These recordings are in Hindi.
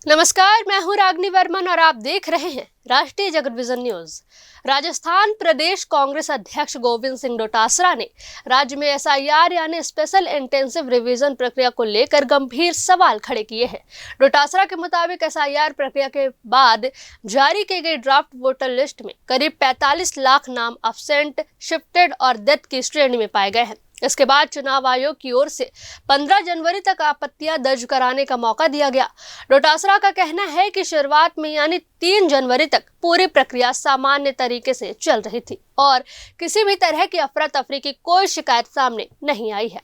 नमस्कार, मैं हूं रागनी वर्मन और आप देख रहे हैं राष्ट्रीय जगत विजन न्यूज। राजस्थान प्रदेश कांग्रेस अध्यक्ष गोविंद सिंह डोटासरा ने राज्य में एसआईआर यानी स्पेशल इंटेंसिव रिवीजन प्रक्रिया को लेकर गंभीर सवाल खड़े किए हैं। डोटासरा के मुताबिक एसआईआर प्रक्रिया के बाद जारी की गई ड्राफ्ट वोटर लिस्ट में करीब 45 लाख नाम अब्सेंट, शिफ्टेड और डेथ की श्रेणी में पाए गए हैं। इसके बाद चुनाव आयोग की ओर से 15 जनवरी तक आपत्तियां दर्ज कराने का मौका दिया गया। डोटासरा का कहना है कि शुरुआत में यानी 3 जनवरी तक पूरी प्रक्रिया सामान्य तरीके से चल रही थी और किसी भी तरह की अफरा तफरी की कोई शिकायत सामने नहीं आई है।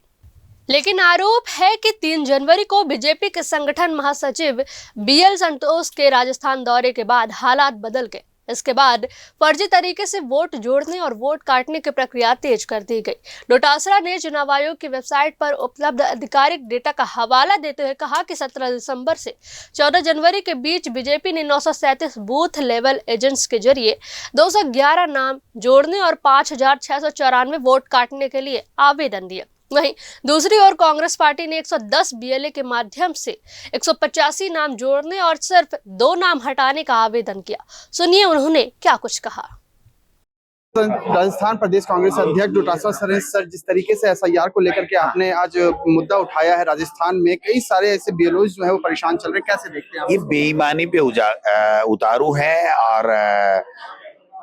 लेकिन आरोप है कि 3 जनवरी को बीजेपी के संगठन महासचिव बीएल संतोष के राजस्थान दौरे के बाद हालात बदल गए। इसके बाद फर्जी तरीके से वोट जोड़ने और वोट काटने की प्रक्रिया तेज कर दी गई। डोटासरा ने चुनाव आयोग की वेबसाइट पर उपलब्ध आधिकारिक डेटा का हवाला देते हुए कहा कि 17 दिसंबर से 14 जनवरी के बीच बीजेपी ने 937 बूथ लेवल एजेंट्स के जरिए 211 नाम जोड़ने और 5694 वोट काटने के लिए आवेदन दिए। वहीं दूसरी ओर कांग्रेस पार्टी ने 110 बीएलए के माध्यम से 185 नाम जोड़ने और सिर्फ 2 नाम हटाने का आवेदन किया। सुनिए उन्होंने क्या कुछ कहा। राजस्थान प्रदेश कांग्रेस अध्यक्ष डोटासरा सर, जिस तरीके से एसआईआर को लेकर के आपने आज मुद्दा उठाया है, राजस्थान में कई सारे ऐसे बीएलओ जो है वो परेशान चल रहे हैं, कैसे देखते हैं आप? ये बेईमानी पे उतारू है और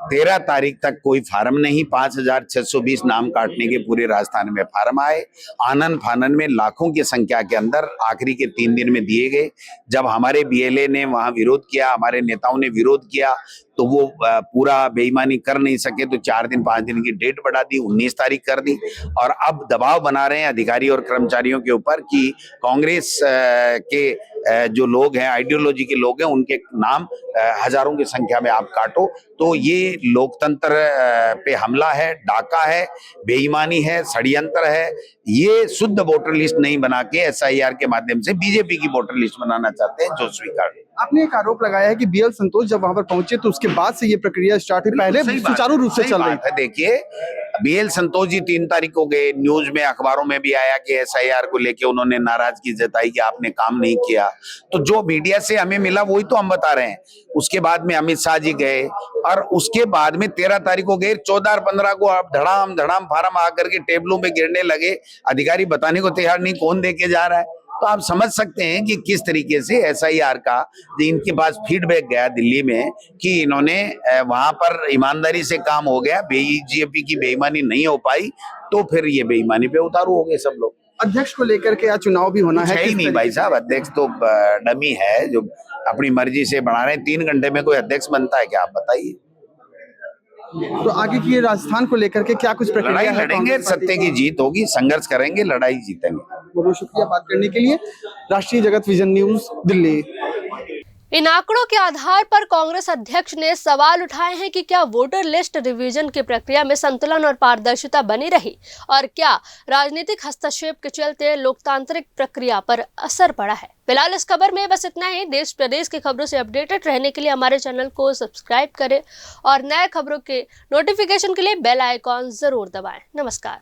13 तारीख तक कोई फार्म नहीं, 5620 नाम काटने के पूरे राजस्थान में फार्म आए। आनन फानन में लाखों की संख्या के अंदर आखिरी के 3 दिन में दिए गए। जब हमारे बीएलए ने वहां विरोध किया, हमारे नेताओं ने विरोध किया, तो वो पूरा बेईमानी कर नहीं सके तो 4 दिन 5 दिन की डेट बढ़ा दी, 19 तारीख कर दी। और अब दबाव बना रहे हैं अधिकारी और कर्मचारियों के ऊपर कि कांग्रेस के जो लोग हैं, आइडियोलॉजी के लोग हैं, उनके नाम हजारों की संख्या में आप काटो। तो ये लोकतंत्र पे हमला है, डाका है, बेईमानी है, षड्यंत्र है। ये शुद्ध वोटर लिस्ट नहीं बना के एसआईआर के माध्यम से बीजेपी की वोटर लिस्ट बनाना चाहते हैं, जो स्वीकार। आपने एक आरोप लगाया है कि बीएल संतोष जब वहां पर पहुंचे तो उसके बाद से ये प्रक्रिया स्टार्ट हुई, पहले सुचारू रूप से चल रही है। देखिए, बीएल संतोष जी 3 तारीख को गए, न्यूज में अखबारों में भी आया कि एसआईआर को लेके उन्होंने नाराजगी जताई कि आपने काम नहीं किया। तो जो मीडिया से हमें मिला वही तो हम बता रहे हैं। उसके बाद में अमित शाह जी गए और उसके बाद में 13 तारीख को गए, 14 और 15 को आप धड़ाम धड़ाम फार्म आकर के टेबलों में गिरने लगे। अधिकारी बताने को तैयार नहीं कौन दे के जा रहा है। तो आप समझ सकते हैं कि किस तरीके से एसआईआर का इनके पास फीडबैक गया दिल्ली में कि इन्होंने वहां पर ईमानदारी से काम हो गया, बीजेपी की बेईमानी नहीं हो पाई, तो फिर ये बेईमानी पे उतारू हो गए सब लोग। अध्यक्ष को लेकर के आज चुनाव भी होना है ही नहीं भाई साहब, अध्यक्ष तो डमी है जो अपनी मर्जी से बना रहे हैं। 3 घंटे में कोई अध्यक्ष बनता है क्या, आप बताइए। तो आगे की राजस्थान को लेकर के क्या कुछ प्रक्रिया है? लड़ेंगे, सत्य की जीत होगी, संघर्ष करेंगे, लड़ाई जीतेंगे। बहुत बहुत शुक्रिया बात करने के लिए। राष्ट्रीय जगत विजन न्यूज, दिल्ली। इन आंकड़ों के आधार पर कांग्रेस अध्यक्ष ने सवाल उठाए हैं कि क्या वोटर लिस्ट रिवीजन की प्रक्रिया में संतुलन और पारदर्शिता बनी रही और क्या राजनीतिक हस्तक्षेप के चलते लोकतांत्रिक प्रक्रिया पर असर पड़ा है। फिलहाल इस खबर में बस इतना ही। देश प्रदेश की खबरों से अपडेटेड रहने के लिए हमारे चैनल को सब्सक्राइब करें और नए खबरों के नोटिफिकेशन के लिए बेल आइकॉन जरूर दबाएं। नमस्कार।